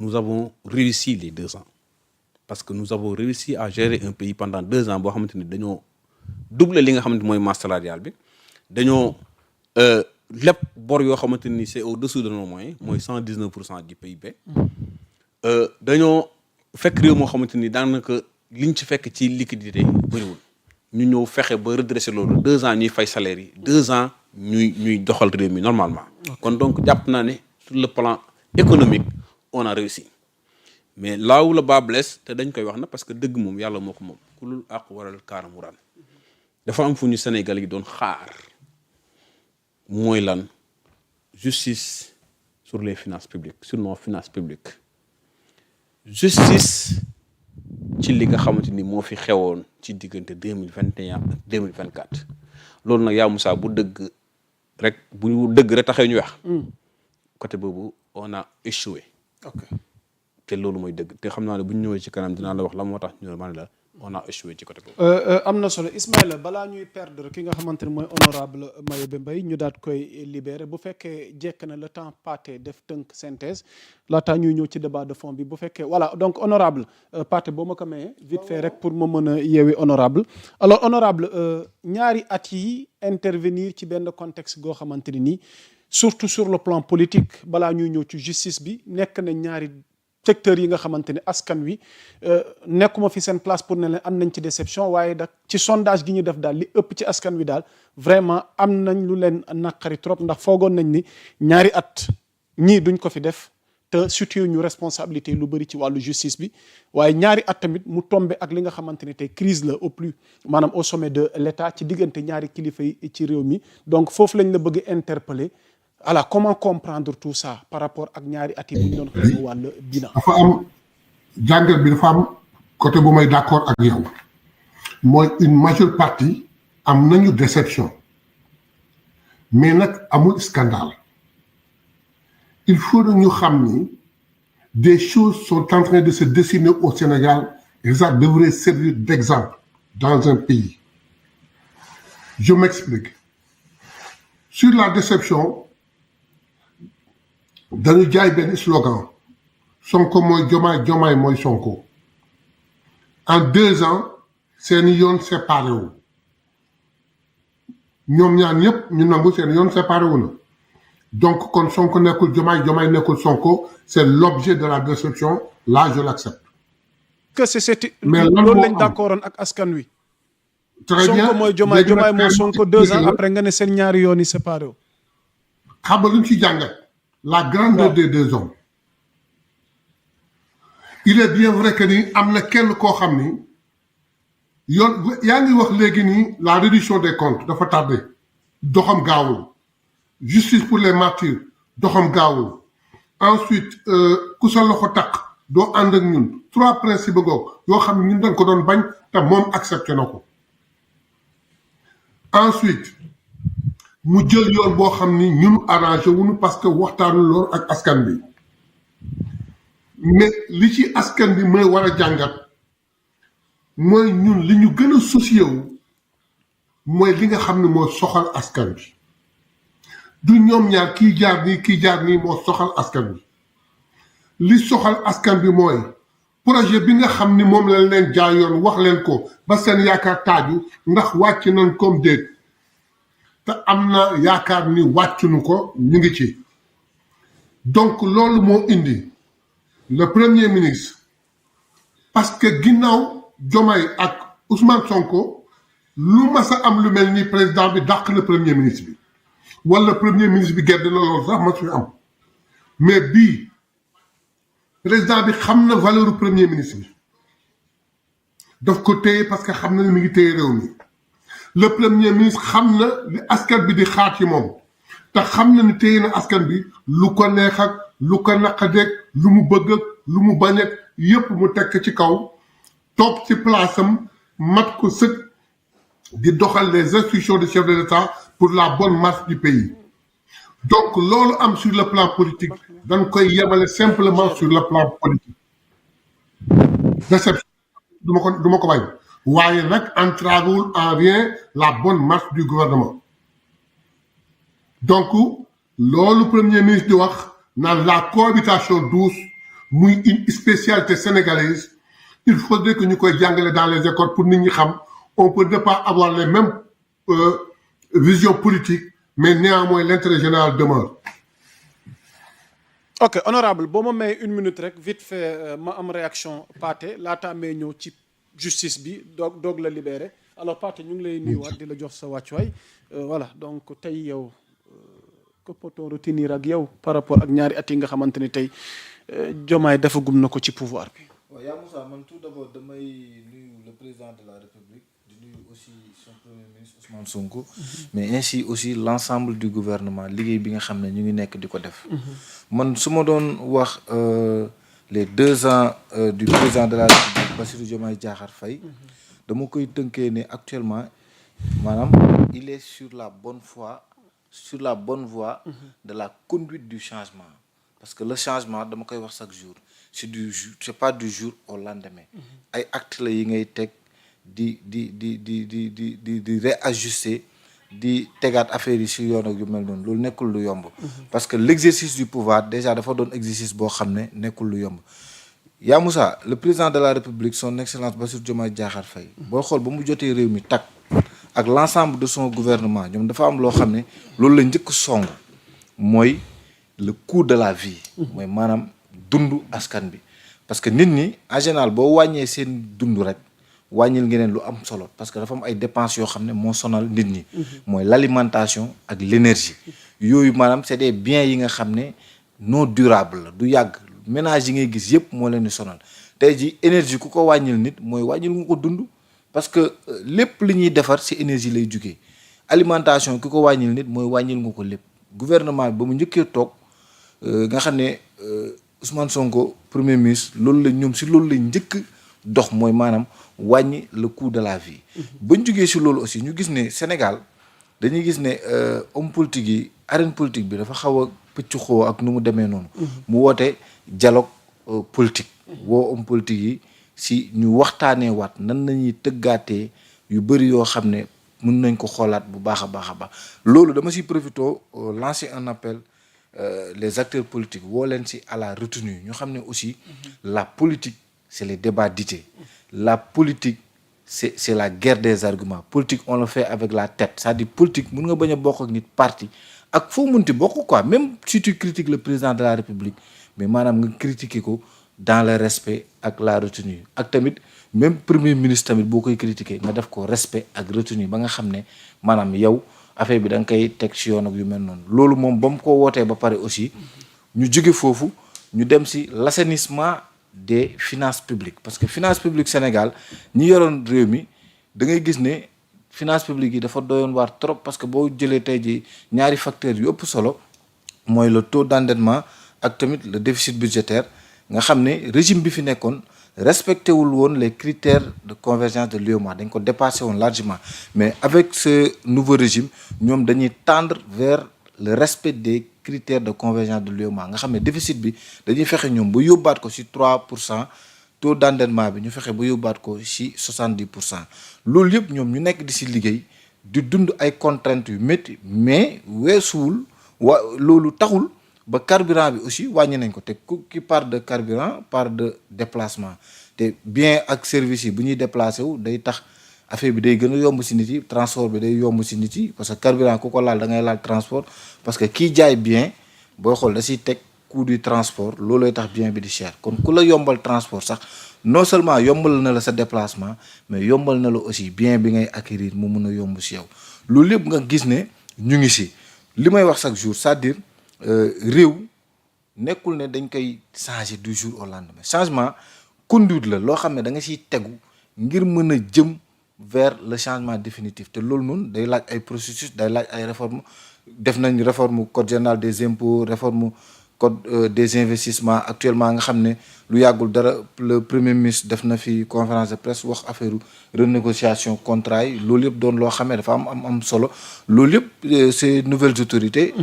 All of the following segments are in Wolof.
nous avons réussi les 2 ans parce que nous avons réussi à gérer un pays pendant 2 ans boo xamante ni dañoo doubler li nga xamante mooy masse salariale bi dañoo lépp bor yoo xamante ni c'est au-dessous de nos moyens mooy 119% du PIB dañoo fekk réew moo xamante ni daanaka liñ ci fekk ci liquidité bëriwul ñu ñëw fexe ba redresser loolu 2 ans ñuy fay salaire yi 2 ans ñuy doxal réew mi normalement. kon donc jàpp naa ne sur le plan économique on a réussi mais là où le bas blesse te dañ koy wax na parce que dëgg moom yàlla moo ko moom ku lul àq waral kaaramuraan dafa am fu ñu Sénégal yi doon xaar mooy lan justice sur les finances publiques sur nos finances publiques justice ci li nga xamante ni moo fi xewoon ci diggante 2021 ak 2024 loolu nag yaa Moussa bu dëgg rek taxee ñu wax côté boobu on a échoué. ok te loolu mooy dëgg te xam naa ne bu ñu ñëwee ci kanam dinaa la wax la moo tax ñu ne la on a échoué ci côté boobu. am na solo Ismaïla balaa ñuy perdre ki nga xamante ne mooy honorable Mayobé Mbaye ñu daat koy libéré bu fekkee jekk na le temps Pathé def tënk synthèse laataa ñuy ñëw ci débat de fond bi bu fekkee voilà donc honorable Pathé boo ma ko mayee vite fait rek pour ma mën a yeewi honorable alors honorable ñaari at yi intervenir ci benn contexte goo xamante ne nii surtout sur le plan politique balaa ñuy ñëw ci justice bi nekk na ñaari secteurs yi nga xamante ne askan wi nekkuma fi seen place pour ne leen am nañ ci déception waaye nag ci sondage gi ñu def daal li ëpp ci askan wi daal vraiment am nañ lu leen naqari trop ndax foogoon nañ ni ñaari at ñii duñ ko fi def te surtout ñu responsabilité lu bëri ci wàllu justice bi waaye ñaari at tamit mu tombé ak li nga xamante ne tey crise la au plus maanaam au sommet de l'État ci diggante ñaari kilifa yi ci réew mi donc foofu lañ la bëgg interpeller alors comment comprendre tout ça par rapport ak ñaari at yi bu ñu doon xayma wàll bilan. dafa am jàngat bi dafa am côté bu may d'accord ak yow mooy une majeure partie am nañu déception mais nag amul scandale il faut ñu xam ni des choses sont en train de se dessiner au Sénégal et ça devrait servir d'exemple dans un pays. Je m'explique. Sur la déception dañu jaay benn slogan Sonko mooy Diomaye Diomaye mooy Sonko en 2 ans seeni yoon séparé wu ñoom ñaar ñëpp ñu nangu seen yoon séparé wu na donc kon Sonko nekkul Diomaye Diomaye nekkul Sonko c'est l'objet de la déception là je l'accepte. que c'est mais loolu lañ d'accordoon ak askan wi. très bien Sonko mooy Diomaye Diomaye mooy Sonko 2 ans après nga ne seen ñaari yoon yi séparé wu. xam nga lu ñu ci jàngat. La grandeur des 2 hommes. Il est bien vrai que ni am na kenn koo xam ni yoon yaa ngi wax léegi nii la réduction des comptes dafa tardé doxam gaawul justice pour les martyrs doxam gaawul ensuite ku sa loxo takk doo ànd ak ñun 3 principes goog yoo xam ne ñun dañ ko doon bañ te moom accepté na ko ensuite mu jël yoon boo xam ni ñun arrangé wuñu parce que waxtaanu lool ak askan bi mais li ci askan bi mooy war a jàngat mooy ñun li ñu gën a soucié wu mooy li nga xam ne moo soxal askan bi du ñoom ñaar kii jaar nii moo soxal askan bi li soxal askan bi mooy projet bi nga xam ni moom lañ leen jaayoon wax leen ko ba seen yaakaar taaju ndax wàcc nañ comme déet te am na yaakaar ni wàccuñu ko ñu ngi ci donc loolu moo indi le premier ministre parce que ginnaaw Diomaye ak Ousmane Sonko lu mas a am lu mel ni président bi dàq na premier ministre bi wala premier ministre bi gedd na loolu sax ma fi am mais bii président bi xam na valeur premier ministre bi daf ko téye parce que xam na ni mi ngi téye réew mi le premier ministre xam na li askan bi di xaar ci moom te xam na ni téye na askan bi lu ko neex ak lu ko naqadeeg lu mu bëgg ak lu mu bañ ak yépp mu tekk ci kaw toog ci place am mat ko sëkk di doxal les instructions du chef de l'État pour la bonne marche du pays donc loolu am sur le plan politique dañ koy yemale simplement sur le plan politique déception du ma ko bañ waaye nag entravewul en rien la bonne marche du gouvernement donc loolu premier ministre di wax naan la cohabitation douce muy une spécialité sénégalaise il faudrait que ñu koy jàngale dans les écoles pour nit ñi xam on peut ne pas avoir les mêmes visions politiques mais néanmoins l'intérêt général demeure. ok honorable boo ma may une minute rek vite fait ma am réaction Pathé laataa may ñëw ci justice bi doog la libéré alors Pathé ñu ngi lay nuyuwaat di la jox sa wàccuwaay voilà donc tey yow que peut-on retenir ak yow par rapport ak ñaari at yi nga xamante ni tey Diomaye defagum na ko ci pouvoir bi. waaw yaa Moussa man tout d'abord damay nuyu le président de la République di nuyu aussi son premier ministre Ousmane Sonko. mais ainsi aussi l'ensemble du gouvernement liggéey bi nga xam ne ñu ngi nekk di ko def. man su ma doon wax les 2 ans du président de la République Bassirou Diomaye Diakhar Faye dama koy tënkee ne actuellement maanaam il est sur la bonne voie de la conduite du changement parce que le changement dama koy wax chaque jour c'est pas du jour au lendemain ay actes la yi ngay teg di réajuster di tegaat affaire yi si yoon ak yu mel noonu loolu nekkul lu yomb parce que l'exercice du pouvoir déjà dafa doon exercice boo xam ne nekkul lu yomb yaa Moussa le président de la République son excellence Bassirou Diomaye Diakhar Faye boo xool ba mu jotee réew mi takk ak l'ensemble de son gouvernement ñoom dafa am loo xam ne loolu la njëkk song mooy le coût de la vie mooy maanaam dundu askan bi parce que nit ñi en général boo wàññee seen dund rek wàññil ngeneen lu am solo parce que dafa am ay dépenses yoo xam ne moo sonal nit ñi mooy l'alimentation ak l'énergie yooyu maanaam c'est des biens yi nga xam ne non durable la du yàgg ménage yi ngay gis yëpp moo leen di sonal tey ji énergie ku ko wàññil nit mooy wàññil nga ko dund parce que lépp li ñuy defar ci énergie lay jugee alimentation ki ko wàññil nit mooy wàññil nga ko lépp gouvernement bi ba mu njëkkee toog nga xam ne Ousmane Sonko premier ministre loolu la ñoom ci loolu la njëkk dox mooy maanaam wàññi le coût de la vie bañ jugee ci loolu aussi ñu gis ne Sénégal dañuy gis ne homme politique yi arène politique bi dafa xaw a pëcc xoo ak nu mu demee noonu mu woote dialogue politique woo homme politique yi si ñu waxtaanee waat nan nañuy tëggaatee yu bëri yoo xam ne mën nañ ko xoolaat bu baax a baax a baax loolu dama si profité lancer un appel les acteurs politiques woo leen si à la retenue ñu xam ne aussi la politique c'est les débats d'idées la politique c'est la guerre des arguments politique on le fait avec la tête c'est-à-dire politique mën nga bañ a bokk ak nit parti ak foo munti bokk quoi même si tu critiques le président de la République mais maanaam nga critiquer ko dans le respect ak la retenue ak tamit même premier ministre tamit boo koy critiquer nga def ko respect ak retenue ba nga xam ne maanaam yow affaire bi da nga koy teg ci yoon ak yu mel noonu loolu moom ba mu ko wootee ba pare aussi ñu jóge foofu ñu dem ci l'assainissement des finances publiques parce que finances publiques Sénégal ñi yoroon réew mi da ngay gis ne finances publiques yi dafa doyoon waar trop parce que boo jëlee tey ji ñaari facteurs yu ëpp solo mooy le taux d'endettement ak tamit le déficit budgétaire nga xam ne régime bi fi nekkoon respecté wul woon les critères de convergence de l'UEMOA dañ ko dépassé woon largement mais avec ce nouveau régime ñoom dañuy tendre vers le respect des critères de convergence de l'UEMOA nga xam ne déficit bi dañuy fexe ñoom ba yóbbaat ko ci 3% taux d'endettement bi ñu fexe ba yóbbaat ko ci 70% loolu yëpp ñoom ñu nekk di ci liggéey di dund ay contraintes yu métti mais weesuwul loolu taxul ba carburant bi aussi wàññi nañ ko te ku qui parle de carburant parle de déplacement te bien ak service yi bu ñuy déplacé wu day tax affaire bi day gën a yomb ci nit yi transport bi day yomb ci nit yi parce que carburant ku ko laal da ngay laal transport parce que kiy jaay bien booy xool da ciy teg coût du transport loolooy tax bien bi di cher kon ku la yombal transport sax non seulement yombal na la sa déplacement mais yombal na la aussi bien bi ngay acquérir mu mun a yomb ci yow loolu yëpp nga gis ne ñu ngi ci li may wax chaque jour c'est-à-dire réew nekkul ne dañ koy changer du jour au lendemain changement conduite la loo xam ne da nga ciy tegu ngir mën a jëm vers le changement définitif te loolu noonu day laaj ay processus day laaj ay réformes def nañ réforme code général des impôts réforme code des investissements actuellement nga xam ne lu yàggul dara le premier ministre def na fi conférence de presse wax affaire renégociation contrat yi loolu yëpp doon loo xamee dafa am solo loolu yëpp ces nouvelles autorités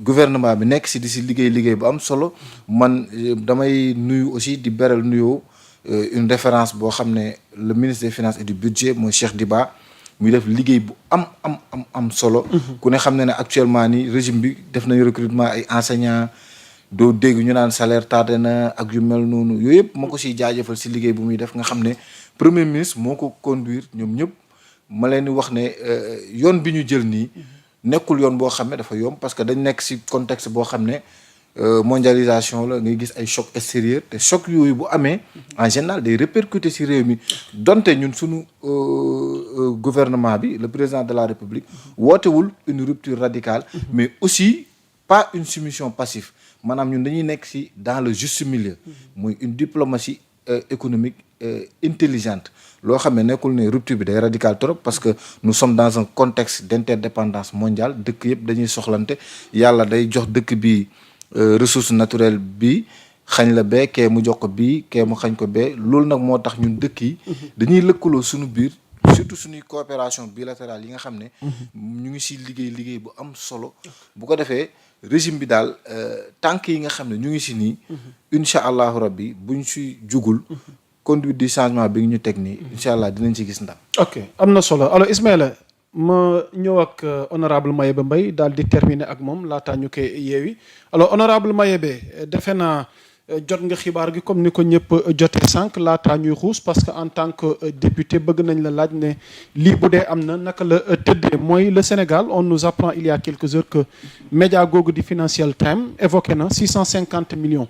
gouvernement bi nekk ci di ci liggéey bu am solo man damay nuyu aussi di beral nuyoo une référence boo xam ne le ministre des finances et du budget mooy Cheikh Diba muy def liggéey bu am solo ku ne xam ne actuellement ni régime bi def nañu recrutement ay enseignants doo dégg ñu naan salaire tardé na ak yu mel noonu yooyu yëpp ma ko siy jaajëfal si liggéey bu muy def nga xam ne premier ministre moo ko conduire ñoom ñëpp ma leen di wax ne yoon bi ñu jël nii nekkul yoon boo xam ne dafa yomb parce que dañ nekk si contexte boo xam ne mondialisation la ngay gis ay choc extérieur te choc yooyu bu amee en général day répercuter si réew mi donte ñun suñu gouvernement bi le président de la république wootewul une rupture radicale mais aussi pas une soumission passive maanaam ñun dañuy nekk si dans le juste milieu muy une diplomatie économique intelligente loo xam ne nekkul ne rupture bi day radical trop parce que nous sommes dans un contexte d'interdépendance mondiale dëkk yëpp dañuy soxlante yàlla day jox dëkk bi ressource naturelle bi xañ la bee kee mu jox ko bii kee mu xañ ko bee loolu nag moo tax ñun dëkk yi dañuy lëkkaloo suñu biir surtout suñuy coopération bilatérale yi nga xam ne ñu ngi si liggéey bu am solo bu ko defee régime bi daal tànk yi nga xam ne ñu ngi si nii incha allahu rabbi buñ si jugul conduite du changement bi ñu teg nii incha allah dinañ ci gis ndam. ok am na solo alors Ismaïla ma ñëw ak honorable Mayebe Mbaye daal di terminer ak moom laataa ñu koy yeewi alors honorable Mayebe defe naa jot nga xibaar gi comme ni ko ñëpp jotee sànq laataa ñuy xuus parce que en tant que député bëgg nañ la laaj ne lii bu dee am na naka la tëddee mooy le Sénégal on nous apprend il y a quelques heures que média googu di Financial Times évoqué na 650 millions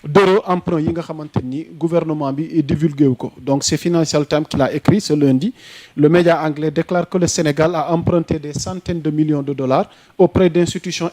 d'euros emprunt yi nga xamante ni gouvernement bi divulgué wu ko donc c'est Financial Times qui l'a écrit ce lundi. Le média anglais déclare que le Sénégal a emprunté des centaines de millions de dollars auprès d'institutions